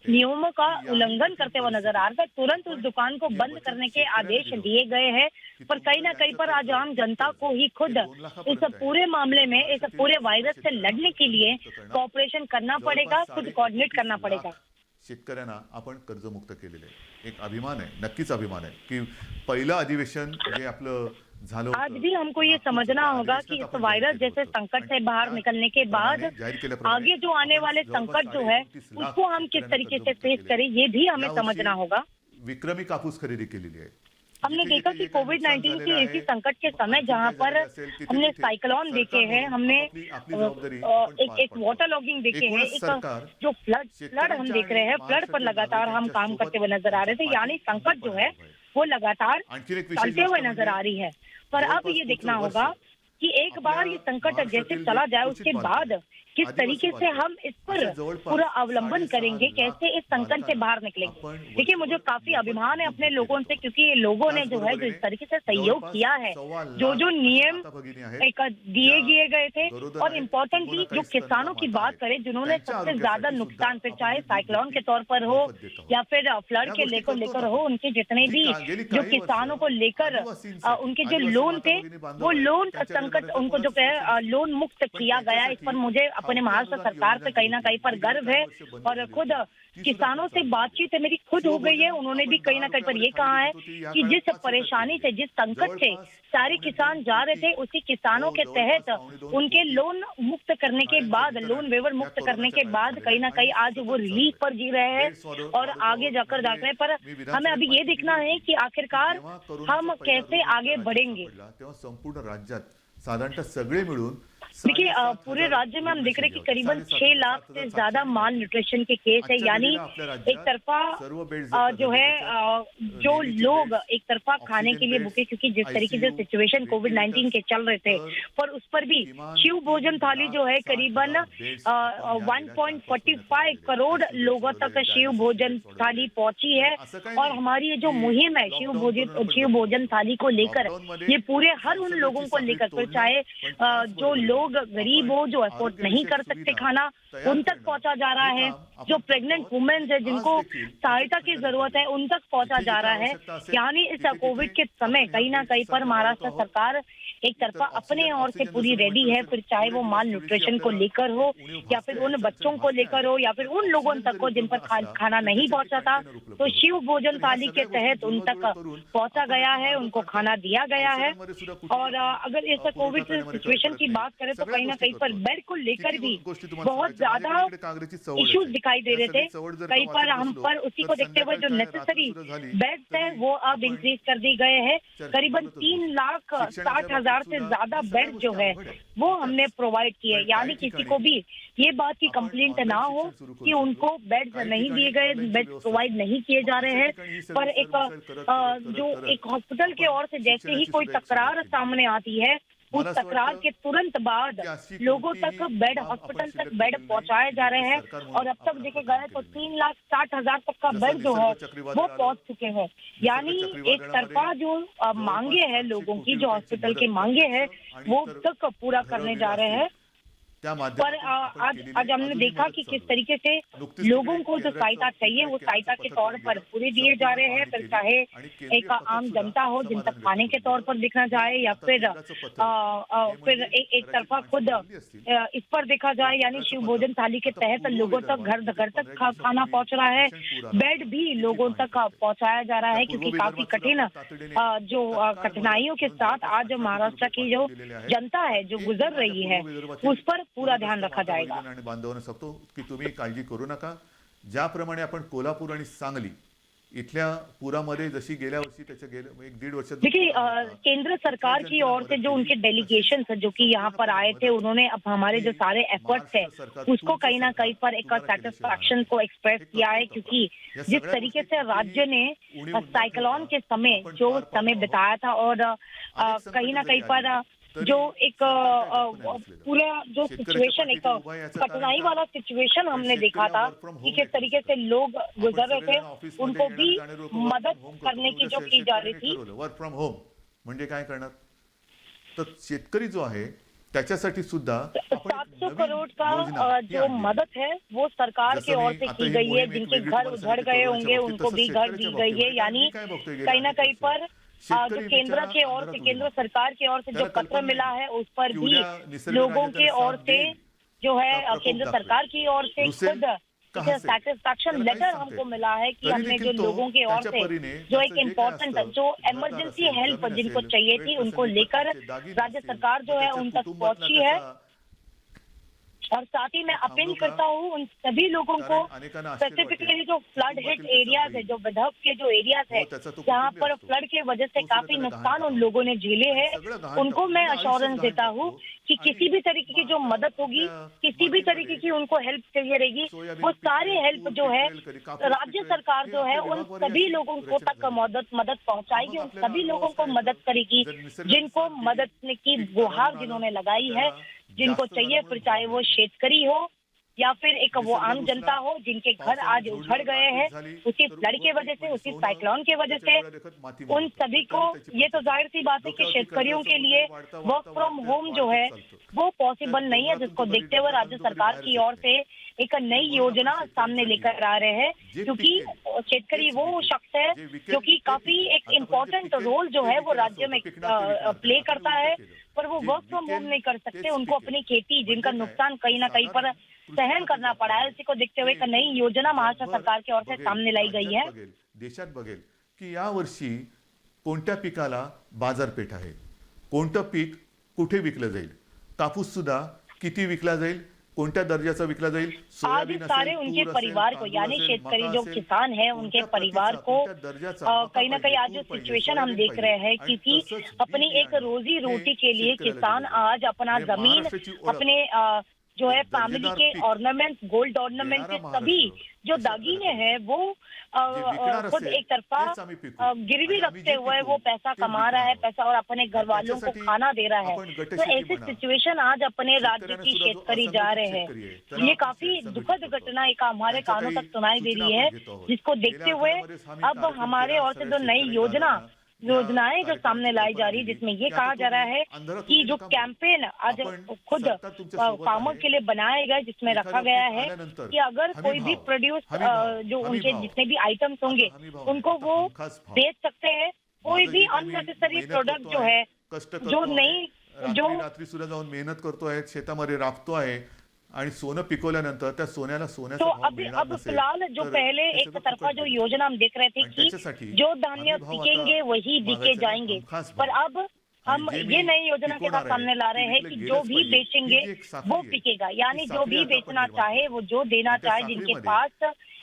नियमों का उल्लंघन करते हुआ नजर आ रहा है, तुरंत उस दुकान को बंद करने के आदेश दिए गए हैं। पर कहीं ना कहीं पर आज आम जनता को ही खुद इस पूरे मामले में, इस पूरे वायरस से लड़ने के लिए कॉपरेशन करना पड़ेगा, खुद कोऑर्डिनेट करना पड़ेगा। शेतकऱ्यांना आपण कर्जमुक्त केलेले आहे, एक अभिमान आहे, नक्कीच अभिमान आहे की पहिलं अधिवेशन जे आपलं झालं आज भी हमको ये समझना होगा कि इस वायरस जैसे संकट से बाहर निकलने के बाद आगे जो आने वाले संकट जो है उसको हम किस तरीके से फेस करें, ये भी हमें समझना होगा। विक्रमी कापूस खरेदी केलेली आहे। हमने देखा कि कोविड-19 के इसी संकट के समय जहां पर हमने साइक्लोन देखे हैं, हमने एक वाटर लॉगिंग देखे हैं, एक जो फ्लड हम देख रहे हैं, फ्लड पर लगातार हम काम करते हुए नजर आ रहे थे, यानी संकट जो है वो लगातार चलते हुए नजर आ रही है। पर अब ये देखना होगा कि एक बार ये संकट जैसे चला जाए उसके बाद किस तरीके से हम इस पर पूरा अवलंबन करेंगे, कैसे इस संकट से बाहर निकलेंगे। देखिए, मुझे काफी अभिमान है अपने लोगों से, क्योंकि लोगों ने जो है जो इस तरीके से सहयोग किया है, जो नियम एक दिए गए थे, और इम्पोर्टेंटली जो किसानों की बात करें जिन्होंने सबसे ज्यादा नुकसान, फिर चाहे साइक्लोन के तौर पर हो या फिर फ्लड के लेकर हो, उनके जितने भी जो किसानों को लेकर उनके जो लोन थे वो लोन संकट उनको जो है लोन मुक्त किया गया। इस पर मुझे अपने महाराष्ट्र सरकार पे कहीं ना कहीं पर गर्व है, और खुद किसानों से बातचीत मेरी खुद हो गई है। उन्होंने भी कहीं ना कहीं पर ये कहा है कि जिस परेशानी से, जिस संकट से सारे किसान जा रहे थे, उसी किसानों के तहत उनके लोन मुक्त करने के बाद, लोन वेवर मुक्त करने के बाद कहीं ना कहीं आज वो रिलीफ पर जी रहे हैं और आगे जाकर जा रहे हैं। पर हमें अभी ये देखना है कि आखिरकार हम कैसे आगे बढ़ेंगे। संपूर्ण राज्यात साधारणतः सगळे मिळून देखिए, पूरे राज्य में हम देख रहे हैं कि करीबन 6 लाख से ज्यादा माल न्यूट्रिशन के केस है, यानी एक तरफा जो है जो लोग एक तरफा खाने के लिए भूखे, क्योंकि जिस तरीके से सिचुएशन कोविड-19 के चल रहे थे, पर उस पर भी शिव भोजन थाली जो है करीबन 1.45 करोड़ लोगों तक शिव भोजन थाली पहुंची है। और हमारी ये जो मुहिम है शिव भोजन थाली को लेकर, ये पूरे हर उन लोगों को लेकर, फिर चाहे जो लोग गरीब हो, जो अफोर्ड नहीं कर सकते खाना, उन तक पहुंचा जा रहा है। जो प्रेग्नेंट वुमेन्स है, जिनको सहायता की जरूरत है, उन तक पहुंचा जा रहा है। यानी इस कोविड के समय कहीं ना कहीं पर महाराष्ट्र सरकार एक तरफा अपने ओर से पूरी रेडी है, फिर चाहे वो माल न्यूट्रिशन को लेकर हो, या फिर उन बच्चों को लेकर हो, या फिर उन लोगों तक हो जिन पर खाना नहीं पहुंचा था, तो शिव भोजन थाली के तहत उन तक पहुंचा गया है, उनको खाना दिया गया है। और अगर इस कोविड सिचुएशन की बात करें तो कहीं ना कहीं पर बेड को लेकर भी बहुत ज्यादा इश्यूज दिखाई दे रहे थे। कहीं पर हम पर उसी को देखते हुए जो नेसेसरी बेड्स है वो अब इंक्रीज कर दी गए हैं। करीबन 3,60,000 से ज्यादा बेड जो है वो हमने प्रोवाइड किए, यानी किसी को भी ये बात की कंप्लेंट ना हो कि उनको बेड नहीं दिए गए, बेड प्रोवाइड नहीं किए जा रहे हैं। पर एक हॉस्पिटल की ओर से जैसे ही कोई तकरार सामने आती है, उस तकरार के तुरंत बाद लोगों तक बेड, हॉस्पिटल तक बेड पहुंचाए जा रहे हैं। और अब तक देखे गए तो 3,60,000 तक का बेड जो है वो पहुंच चुके हैं। यानी एक तरफा जो मांगे हैं लोगों की, जो हॉस्पिटल की मांगे हैं, वो तक पूरा करने जा रहे हैं। पर आज हमने देखा कि किस तरीके से लोगों को जो सहायता चाहिए वो सहायता के तौर पर पूरे दिए जा रहे हैं, फिर चाहे एक आम जनता हो जिन तक खाने के तौर पर दिखना जाए, या फिर एक तरफा खुद इस पर देखा जाए, यानी शिव भोजन थाली के तहत लोगों तक घर तक खाना पहुंच रहा है। बेड भी लोगों तक पहुंचाया जा रहा है, क्योंकि काफी कठिन जो कठिनाइयों के साथ आज महाराष्ट्र की जो जनता है जो गुजर रही है, उस पर पूरा ध्यान रखा जाएगा। आणि बांधवांना सांगतो की तुम्ही काळजी करू नका। ज्याप्रमाणे आपण कोल्हापूर आणि सांगली इथल्या पुरामध्ये जशी गेल्या वर्षी त्याच्या गेल्या 1-1.5 वर्षात, देखिए, केंद्र सरकार की ओर से जो उनके डेलीगेशन जो कि यहाँ पर आए थे, उन्होंने अब हमारे जो सारे एफर्ट्स है उसको कहीं ना कहीं पर एक सेटिस्फैक्शन को एक्सप्रेस किया है, क्योंकि जिस तरीके से राज्य ने साइक्लोन के समय जो समय बिताया था, और कहीं ना कहीं पर जो एक पूरा जो सिचुएशन एक कठिनाई वाला सिचुएशन हमने देखा था कि किस तरीके से लोग गुजर रहे थे, उनको भी मदद करने की जो की जा रही थी। वर्क फ्रॉम होम म्हणजे काय करणार? तर शेतकरी जो आहे त्याच्यासाठी सुद्धा आपण एक 700 नवीन करोड़ का योजना ही जो आणली. मदद है वो सरकार की जसं ओर मी से आता की ही गई है, मोहीम एक जिनके वेगळी घर तुम्हाला उजड़ सांगितली गए करोडच्या होंगे बाबतीत, उनको तसं भी घर दी शेतकऱ्याच्या गई है। बाबतीत यानी मी काय बघतोय गेल्या कहीं ना अनेक कहीं पर वर्षात, शेतकरी जो केंद्र बिचारा की ओर से, अंधारात केंद्र उभा. सरकार की ओर से जो त्याला पत्र कल्पना मिला नाही है उस पर की भी उद्या निसर्ग लोगों राज्य के त्याला ओर साथ से देईल जो है का प्रकोप केंद्र दाखवेल? सरकार की ओर से रुसेल खुद का हसेल? सेटिस्फैक्शन त्याला लेटर काहीच हमको सांगता मिला है कि तरी हमने जो देखील तो लोगों की ओर त्याच्या से परीने जो एक त्याचं जे काय इम्पोर्टेंट असतं, जो घरदार इमरजेंसी असेल, हेल्प जमीन जिनको असेल, चाहिए थी उनको वेठप्रसंगी लेकर पत्नीचे दागिने राज्य असतील, सरकार जो मग है त्याच्या उन तक कुटुंबातला पहुंची है। त्याचा और साथ ही मैं अपील थांबलो का? करता हूँ उन सभी लोगों को, कारण अनेकांना आश्चर्य स्पेसिफिकली वाटेल. जो फ्लड हिट कुटुंबातील त्याचा एरियाज है, बहीण. जो विदर्भ के जो एरियाज है हो, त्याचा तो जहाँ कुटुंबी पर असतो. फ्लड की वजह से तो सुद्धा काफी त्याला नुकसान गहाण उन टाकावा. लोगों ने झेले आणि हैं, सगळं गहाण उनको टाकतो. मैं म्हणजे आयुष्यच अश्योरेंस गहाण देता हूँ टाकतो. कि आणि किसी भी तरीके की जो मग मदद आता होगी, आपल्या किसी भी मातीमध्ये तरीके की उनको हेल्प चाहिए रहेगी, सोयाबीन वो पिकेल, सारी हेल्प तूर जो है पिकेल, कधी कापूस राज्य पिकेल, सरकार हे जो है आपल्या उन विभागवारी सभी अशी लोगों को रचना तक झाली. मदद पहुंचाएगी, मग उन आपल्याला सभी लोगों अनुभव को असा मदद येतो, करेगी जर निसर्गाने जिनको साथ दिली, मदद की पीक गुहार तणावून आलं, जिन्होंने तर लगाई है, त्याला जिनको जास्त चाहिए, झाल्यामुळे फिर भाव चाहे वो मिळत नाही. शेतकरी हो या फिर एक वो निसर्ग आम रुसला, जनता हो जिनके घर पावसाने आज झोडलं, उजड़ गए हैं गारपीट झाली, उसी तर फ्लड की उभं वजह पीक से, म्हणजे उसी सोनं साइक्लोन की वजह त्याच्या से डोळ्यादेखत माती उन मिळतं. सभी तर को तरी त्याची ये तो पद्धत आहे. जाहिर सी बात है कि डोक्यावरती शेतकरियों कर्जाचं के लिए ओझं वाढता वर्क वाढता फ्रॉम वाढत्या होम जो वाढतच है चालतं. वो त्या पॉसिबल नहीं है, डोंगरातून जिसको तो कधी देखते हुए राज्य डोंगरातून तो कधी सरकार बाहेरच की येत ओर नाही. से एक नई म्हणून योजना आपण सामने शेतकऱ्यांसाठी लेकर आ रहे हैं, जे क्योंकि पिकेल, शेतकरी तेच वो विकेल. शख्स है जे विकेल जो कि ते काफी पिकेल. एक आतापर्यंत जे इम्पोर्टेंट पिकेल रोल जो ते है वो विकेल असं राज्य में होतं. पिकणार ते विकणार प्ले ते. आता करता मी है, उलटं केलं. पर वो जे वर्क फ्रॉम विकेल होम नहीं कर सकते, तेच उनको पिकेल. अपनी खेती जिनका म्हणजे काय? नुकसान कहीं ना कहीं पर साधारण सहन कृषी करना खाते पड़ा है, जे उसी को देखते हुए एक आपलं नई योजना महाराष्ट्र जगभर सरकार की ओर से बघेल, सामने लाई गई राज्यात है। बघेल, देशात बघेल की या वर्षी कोणत्या पिकाला बाजारपेठ आहे, कोणतं पीक कुठे विकलं जाईल, कापूस सुद्धा किती विकला जाईल, कोणत्या दर्जाचा विकला जाईल, आज सोयाबीन सारे असेल, उनके तूर असेल, परिवार को, तांदूळ यानी असेल, शेतकरी मका जो असेल, किसान है उनके कोणत्या परिवार प्रतीचा, को कोणत्या दर्जाचा मका कहीं ना पाहिजे, कहीं आज तूर जो पाहिजे, सिचुएशन हम सोयाबीन देख पाहिजे. रहे हैं आणि कि तसंच अपनी बी एक बियाणं रोजी हे रोटी के लिए शेतकऱ्याला किसान दिलं जातं. आज अपना म्हणजे जमीन महाराष्ट्राची ओळख, अपने जो है एक फैमिली दर्जेदार के पीक ऑर्नामेंट्स, गोल्ड ऑर्नामेंट देणारा के महाराष्ट्र सभी जो अशा दागिने प्रकारे हैं वो जे विकणार खुद असेल एक तरफा तेच आम्ही पिकू गिरवी आणि आम्ही रखते जे हुए पिकू वो पैसा ते कमा रहा है, विकणार पैसा और अपने घर आणि वालों को त्याच्यासाठी खाना दे रहा है। आपण तो गटशेती ऐसी म्हणा, सिचुएशन आज अपने राज्य शेतकऱ्याने की सुद्धा जो शेतकरी जा असंघटित रहे हैं, शेतकरी आहे, त्याला ये आपण काफी संघटित दुखद करतो. घटना एक हमारे त्यांच्या कानों काही तक सुनाई दे सूचना रही आपण है, घेतो आहोत. जिसको गेल्या देखते हुए आठवड्यामध्येच आम्ही अब कार्यक्रम हमारे केला ओर से सगळ्या जो नई शेतकरी योजना दादांना. या योजनाएं जो सामने कार्यक्रमाची लाई जा कल्पना रही है, दिली जिसमें की ये आता कहा जा रहा तुम्ही है अंधारात कि उभी जो नका मारू. कैंपेन आज आपण खुद सरकार तुमच्या सोबत फार्मर आहे. के लिए बनाया गया, जिसमें एखादं रखा गया पीक है आल्यानंतर कि अगर हमी कोई भी भाव, प्रोड्यूस हमी भाव, जो हमी उनके भाव. जितने भी आइटम्स होंगे आता हमी भाव उनको नाही, वो आता हमखास भाव. बेच सकते हैं। कोई माझं भी जे काही मी अननेसेसरी मेहनत प्रोडक्ट करतो जो आहे, है कष्ट जो करतो आहे, नहीं जो रात्री सुद्धा जाऊन मेहनत करतो आहे, शेतामध्ये राबतो आहे आणि सोनं पिकवल्यानंतर त्या सोन्याला सोन्याचा तो भाव अभी मिळणार अब नसेल, फिलहाल जो तर पहले हे एक सगळं तरफा फुकट जो गेलं. योजना हम देख रहे थे आणि कि त्याच्यासाठी जो धान्य हमी भाव पिकेंगे आता वही बिके मागायचा नाही, जाएंगे, हमखास पर भाव. अब हम आणि जे ये मी नई योजना के पिकवणार साथ सामने ला ते रहे हैं विकलं कि गेलंच जो भी पाहिजे. बेचेंगे ही जी एक साखळी वो आहे, पिकेगा, ती यानी जो साखळी भी आता आपण बेचना निर्माण चाहे करू. वो जो देना आणि त्या चाहे जिनके साखळीमध्ये पास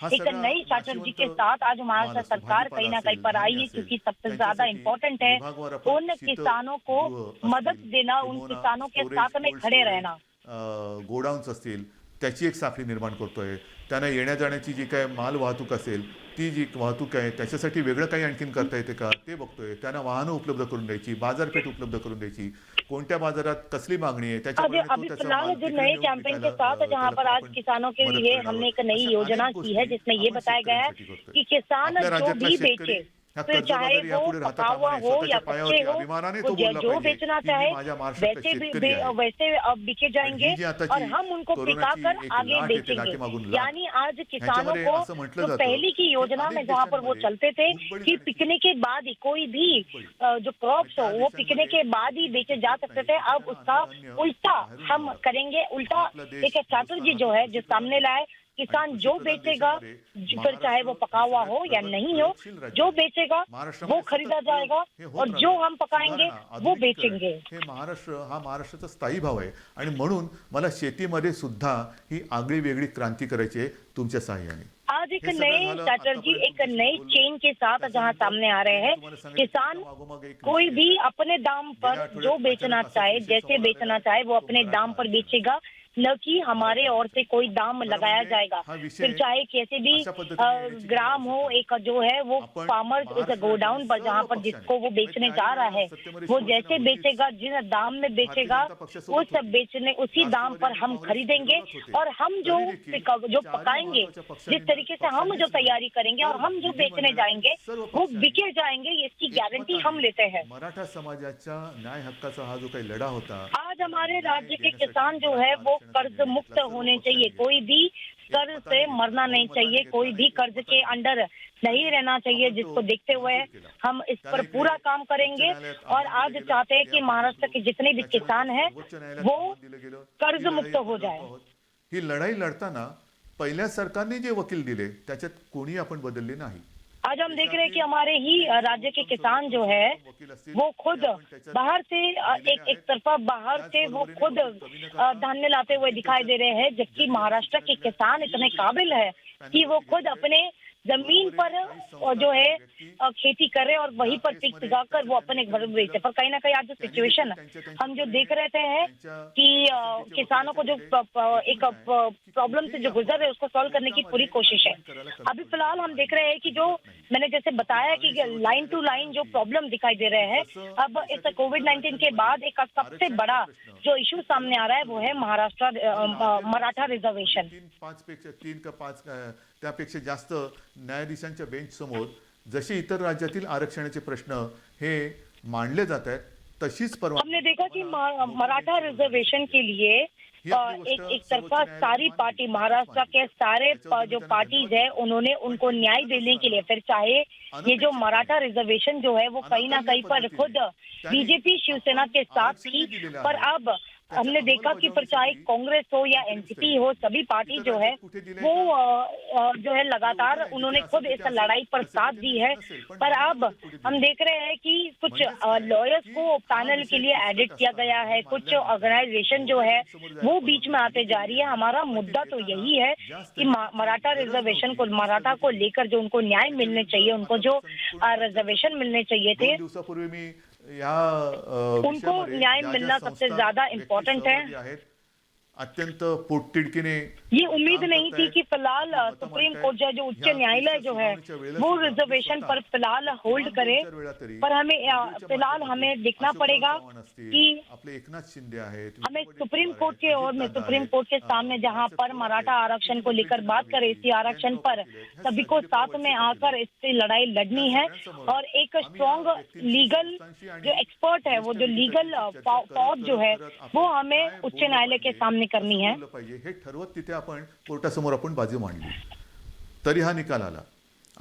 हा एक सगळा नई स्ट्रैटेजी के नाशिवंत साथ आज माल महाराष्ट्र असतो, सरकार कहीं ना भाजीपाला कहीं पर असेल, आई धान्य है, असेल, क्योंकि सबसे ज्यादा त्यांच्यासाठी इम्पोर्टेंट है विभागवार आपण उन किसानों को शीतगृह मदद असतील, देना, उन किंबहुना किसानों के स्टोरेज, साथ में कोल्ड खड़े स्टोरेज, रहना। गोडाऊन्स असतील, त्याची एक साखळी निर्माण करतोय. त्यांना येण्या जाण्याची जी काय माल वाहतूक असेल, ती जी वाहतूक आहे त्याच्यासाठी वेगळं काही आणखीन करता येते का ते बघतोय. त्यांना वाहनं उपलब्ध करून द्यायची, बाजारपेठ उपलब्ध करून द्यायची, कोणत्या बाजारात कसली मागणी आहे अभी अभी फिलहाल जो नए कैंपेन के साथ जहाँ पर आज किसानों के लिए हमने एक नई योजना की है, जिसमें ये बताया गया है कि किसान जो भी बेचे, फिर चाहे वो पका हुआ हो या कच्चे हो, वो जो बेचना चाहे वैसे बिके जाएंगे और हम उनको पिकाकर आगे बेचेंगे। यानी आज किसानों को जो पहले की योजना में जहाँ पर वो चलते थे कि पिकने के बाद ही कोई भी जो क्रॉप्स हो वो पिकने के बाद ही बेचे जा सकते थे, अब उसका उल्टा हम करेंगे। उल्टा एक स्ट्रैटेजी जो है जो सामने लाए, किसान जो बेचेगा फिर चाहे वो पका हुआ हो या नहीं हो, जो बेचेगा वो खरीदा जाएगा और जो हम पकाएंगे वो बेचेंगे। हे महाराष्ट्र हा महाराष्ट्राचा स्थायी भाव आहे आणि म्हणून मला शेतीमध्ये सुद्धा ही आगळी वेगळी क्रांती करायची आहे तुमच्या सहाय्याने। आज एक नई स्ट्रैटेजी, एक नई चेन के साथ जहां सामने आ रहे हैं, किसान कोई भी अपने दाम पर जो बेचना चाहे, जैसे बेचना चाहे वो अपने दाम पर बेचेगा। न कि हमारे ओर से कोई दाम लगाया जाएगा। फिर चाहे कैसे भी ग्राम हो, एक जो है वो फार्मर उस गोडाउन पर जहाँ पर जिसको वो बेचने जा रहा है, वो जैसे बेचेगा, जिस दाम में बेचेगा, उसी दाम पर हम खरीदेंगे और हम जो पकाएंगे, जिस तरीके से हम जो तैयारी करेंगे और हम जो बेचने जाएंगे वो बिके जाएंगे, इसकी गारंटी हम लेते हैं। मराठा समाजाच्या न्याय हक्काचा हा जो काही लढा होता, आज हमारे राज्य के किसान जो है वो कर्ज मुक्त होने चाहिए, कोई भी कर्ज से मरना नहीं चाहिए, कोई भी कर्ज के अंडर नहीं रहना चाहिए, जिसको देखते हुए हम इस पर पूरा काम करेंगे। और आज चाहते हैं कि महाराष्ट्र के जितने भी किसान हैं वो कर्ज मुक्त हो जाए। ही लढाई लढताना पहिल्या सरकारने जे वकील दिले त्याच्यात कोणी आपण बदलले नाही। आज हम देख रहे हैं कि हमारे ही राज्य के किसान जो है वो खुद बाहर से एक तरफा बाहर से वो खुद धान्य लाते हुए दिखाई दे रहे हैं, जबकि महाराष्ट्र के किसान इतने काबिल है कि वो खुद अपने जमीन पर जो है खेती करे और वहीं पर पीक उगाकर वो अपने घर में बेचे। पर कहीं ना कहीं आज जो सिचुएशन हम जो देख रहे थे है कि किसानों को जो एक प्रॉब्लम से जो गुजर रहे उसको सॉल्व करने की पूरी कोशिश है। अभी फिलहाल हम देख रहे हैं कि जो मैंने जैसे बताया कि लाइन टू लाइन जो प्रॉब्लम दिखाई दे रहे हैं, अब इस कोविड-19 के बाद एक सबसे बड़ा जो इश्यू सामने आ रहा है वो है महाराष्ट्र मराठा रिजर्वेशन। 3 का 5 त्यापेक्षा जास्त न्यायाधीशांच्या बेंच समोर जसे इतर राज्यातील आरक्षणाचे प्रश्न हे मांडले जात आहेत तशीच परवा हमने देखा कि मराठा रिजर्वेशन के लिए एक तरफा सारी पार्टी, महाराष्ट्र के सारे जो पार्टीज है उन्होंने उनको न्याय देने के लिए, फिर चाहे ये जो मराठा रिजर्वेशन जो है वो कहीं ना कहीं पर खुद बीजेपी शिवसेना के साथ थी, पर अब हमने देखा कि फिर चाहे कांग्रेस हो या एनसीपी हो, सभी पार्टी जो है वो जो है लगातार उन्होंने खुद इस लड़ाई पर साथ दी है। पर अब हम देख रहे हैं कि कुछ लॉयर्स को पैनल के लिए एडिट किया गया है, कुछ ऑर्गेनाइजेशन जो है वो बीच में आते जा रही है। हमारा मुद्दा तो यही है कि मराठा रिजर्वेशन को, मराठा को लेकर जो उनको न्याय मिलने चाहिए, उनको जो रिजर्वेशन मिलने चाहिए थे, उनको न्याय मिलना सबसे ज्यादा इम्पोर्टेंट है। अत्यंत पोटतिडकीने ये उम्मीद नहीं थी कि फिलहाल सुप्रीम कोर्ट जो उच्च न्यायालय जो है वो रिजर्वेशन पर फिलहाल होल्ड करे, पर हमें फिलहाल हमें देखना पड़ेगा कि हमें सुप्रीम कोर्ट के और में सुप्रीम कोर्ट के सामने जहां पर मराठा आरक्षण को लेकर बात करें, इसी आरक्षण पर सभी को साथ में आकर इससे लड़ाई लड़नी है और एक स्ट्रॉन्ग लीगल जो एक्सपर्ट है, वो जो लीगल पॉज जो है वो हमें उच्च न्यायालय के सामने करनी है। हे ठरवत तिथे आपण कोर्टासमोर आपण बाजू मांडली, तरी हा निकाल आला।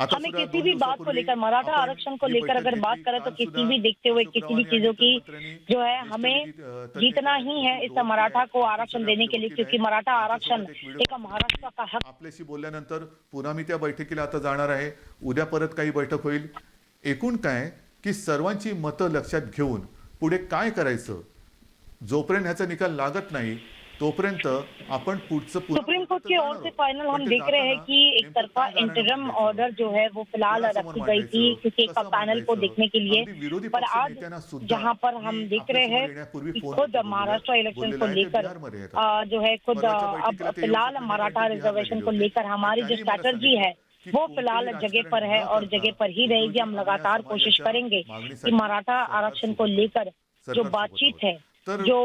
हमें किसी भी बात को लेकर, मराठा आरक्षण को लेकर अगर बात करें तो किसी भी देखते हुए किसी भी चीजों की जो है हमें जीतना ही है इस मराठा को आरक्षण देने के लिए, क्योंकि मराठा आरक्षण एक महाराष्ट्र का हक। आपल्याशी बोलल्यानंतर पुन्हा मी त्या बैठकीला आता जाणार आहे, उद्या परत काही बैठक होईल। एकूण काय की सर्वांची मतं लक्षात घेऊन पुढे काय करायचं, जोपर्यंत ह्याचा निकाल लागत नाही तोपर्यंत आपण पुढचं सुप्रीम कोर्ट की ओर से फाइनल हम देख रहे हैं कि एक तरफा इंटरिम ऑर्डर जो है वो फिलहाल रखी गई थी क्योंकि एक पैनल को देखने के लिए, पर आज जहां पर हम देख रहे हैं कि खुद महाराष्ट्र इलेक्शन को लेकर जो है खुद अब फिलहाल मराठा रिजर्वेशन को लेकर हमारी जो स्ट्रैटेजी है वो फिलहाल जगह पर है और जगह पर ही रहेगी। हम लगातार कोशिश करेंगे कि मराठा आरक्षण को लेकर जो बातचीत है, जो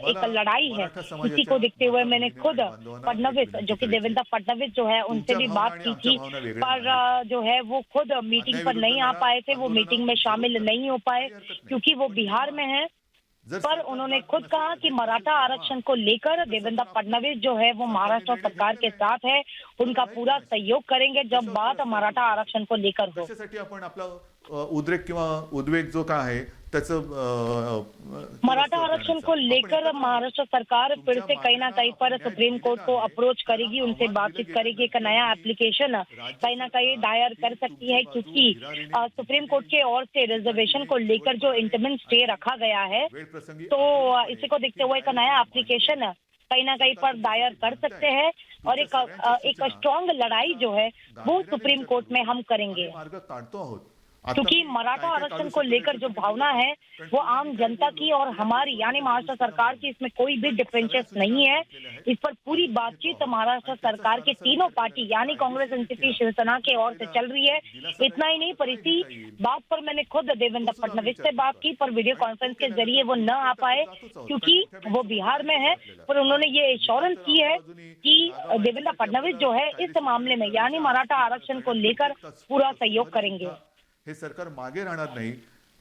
एक लड़ाई है, इसी को देखते हुए मैंने खुद फडणवीस जो कि देवेंद्र फडणवीस जो है उनसे भी बात की थी, पर जो है वो खुद मीटिंग पर नहीं आ पाए थे, वो मीटिंग में शामिल नहीं हो पाए क्योंकि वो बिहार में है। पर उन्होंने खुद कहा कि मराठा आरक्षण को लेकर देवेंद्र फडणवीस जो है वो महाराष्ट्र सरकार के साथ है, उनका पूरा सहयोग करेंगे जब बात मराठा आरक्षण को लेकर हो। आपण आपला उद्रेक किंवा उद्वेग जो काय आहे त्याचं मराठा आरक्षण को लेकर महाराष्ट्र सरकार फिर से कहीं ना कहीं पर सुप्रीम कोर्ट को अप्रोच करेगी, उनसे बातचीत करेगी, एक नया एप्लीकेशन कहीं ना कहीं दायर कर सकती है, क्योंकि सुप्रीम कोर्ट के ओर से रिजर्वेशन को लेकर जो इंटरिम स्टे रखा गया है, तो इसी को देखते हुए एक नया एप्लीकेशन कहीं ना कहीं पर दायर कर सकते हैं और एक स्ट्रॉन्ग लड़ाई जो है वो सुप्रीम कोर्ट में हम करेंगे। मार्ग काढतो आहोत, क्योंकि मराठा आरक्षण को लेकर जो भावना है वो आम जनता की और हमारी यानी महाराष्ट्र सरकार की, इसमें कोई भी डिफरेंसेस नहीं है। इस पर पूरी बातचीत महाराष्ट्र सरकार की तीनों पार्टी यानी कांग्रेस, एनसीपी, शिवसेना के ओर से चल रही है। इतना ही नहीं, पर इसी बात पर मैंने खुद देवेंद्र फडणवीस से बात की, पर वीडियो कॉन्फ्रेंस के जरिए वो न आ पाए क्योंकि वो बिहार में है। पर उन्होंने ये एश्योरेंस की है कि देवेंद्र फडणवीस जो है इस मामले में यानी मराठा आरक्षण को लेकर पूरा सहयोग करेंगे। हे सरकार मागे राहणार नाही,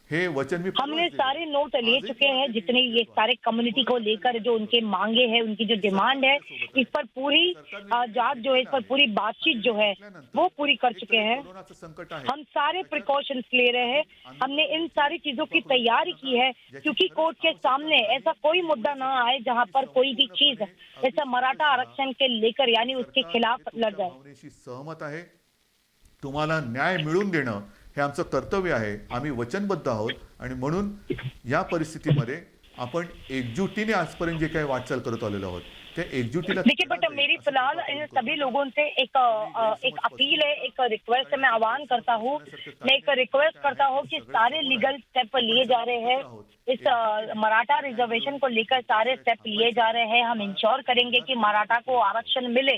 हे वचन मी हमने सारे नोट ले चुके हैं, जितने ये सारे कम्युनिटी को लेकर जो उनके मांगे हैं, उनकी जो डिमांड है, इस पर पूरी जांच जो है, इस पर पूरी बातचीत जो है वो पूरी कर चुके हैं। हम सारे प्रिकॉशंस ले रहे हैं, हमने इन सारी चीजों की तैयारी की है क्योंकि कोर्ट के सामने ऐसा कोई मुद्दा ना आए जहां पर कोई भी चीज ऐसा मराठा आरक्षण के लेकर यानी उसके खिलाफ लड़ जाए। भावनेशी सहमत आहे, तुम्हाला न्याय मिळवून देणं हे आमचं कर्तव्य आहे, आम्ही वचनबद्ध आहोत आणि म्हणून या परिस्थितीमध्ये आपण एकजुटीने आजपर्यंत जे काही वाटचाल करत आलेलो आहोत त्या एकजुटीला। देखिए बेटा, मेरी फिलहाल इन सभी लोगों से एक अपील है, एक रिक्वेस्ट है, मैं आह्वान करता हूँ, मैं एक रिक्वेस्ट करता हूँ कि सारे लीगल स्टेप लिए जा रहे हैं, इस मराठा रिजर्वेशन को लेकर सारे स्टेप लिए जा रहे हैं। हम इंश्योर करेंगे कि मराठा को आरक्षण मिले,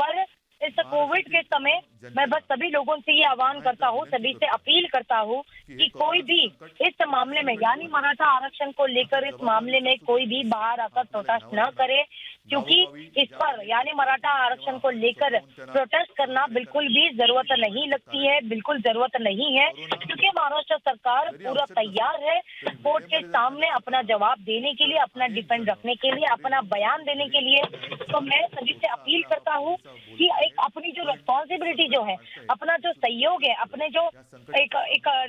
पर इस कोविड के समय मैं बस सभी लोगों से ये आह्वान करता हूँ, सभी से अपील करता हूँ कि कोई भी इस मामले में यानी मराठा आरक्षण को लेकर इस मामले में कोई भी बाहर आकर प्रोटेस्ट न करे, क्योंकि इस पर यानी मराठा आरक्षण को लेकर प्रोटेस्ट करना बिल्कुल भी जरूरत नहीं लगती है, बिल्कुल जरूरत नहीं है, क्योंकि महाराष्ट्र सरकार पूरा तैयार है कोर्ट के सामने अपना जवाब देने के लिए, अपना डिफेंड रखने के लिए, अपना बयान देने के लिए। तो मैं सभी से अपील करता हूँ कि एक अपनी जो रिस्पॉन्सिबिलिटी जो है, अपना जो सहयोग है, अपने जो एक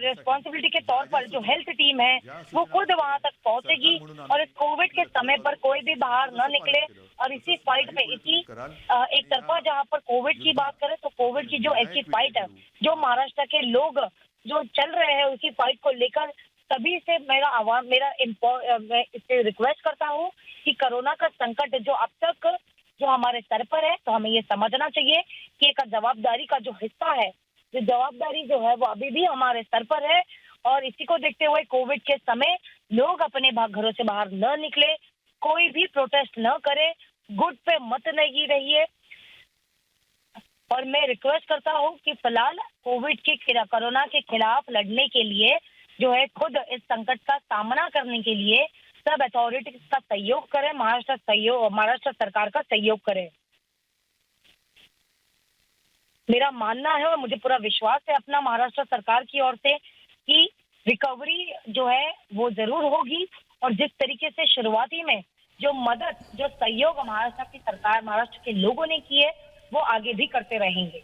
रिस्पॉन्सिबिलिटी के तौर पर जो हेल्थ टीम है वो खुद वहां तक पहुंचेगी और इस कोविड के समय पर कोई भी बाहर न निकले। और इसी फाइट में इसी एक तरफा जहां पर कोविड की बात करें तो कोविड की जो ऐसी फाइट है जो महाराष्ट्र के लोग जो चल रहे हैं उसी फाइट को लेकर सभी से मैं इससे रिक्वेस्ट करता हूँ कि कोरोना का संकट जो अब तक जो हमारे सर पर है, तो हमें ये समझना चाहिए कि एक जवाबदारी का जो हिस्सा है, जो जवाबदारी जो है वो अभी भी हमारे सर पर है। और इसी को देखते हुए कोविड के समय लोग अपने घरों से बाहर न निकले, कोई भी प्रोटेस्ट न करे, गुट पे मत नहीं रहिए। और मैं रिक्वेस्ट करता हूँ कि फिलहाल कोविड के खिलाफ, कोरोना के खिलाफ लड़ने के लिए जो है खुद इस संकट का सामना करने के लिए सब अथॉरिटीज का सहयोग करें, महाराष्ट्र सरकार का सहयोग करें। मेरा मानना है और मुझे पूरा विश्वास है अपना महाराष्ट्र सरकार की ओर से कि रिकवरी जो है वो जरूर होगी और जिस तरीके से शुरुआती में जो मदद, जो सहयोग महाराष्ट्र की सरकार, महाराष्ट्र के लोगों ने की है वो आगे भी करते रहेंगे।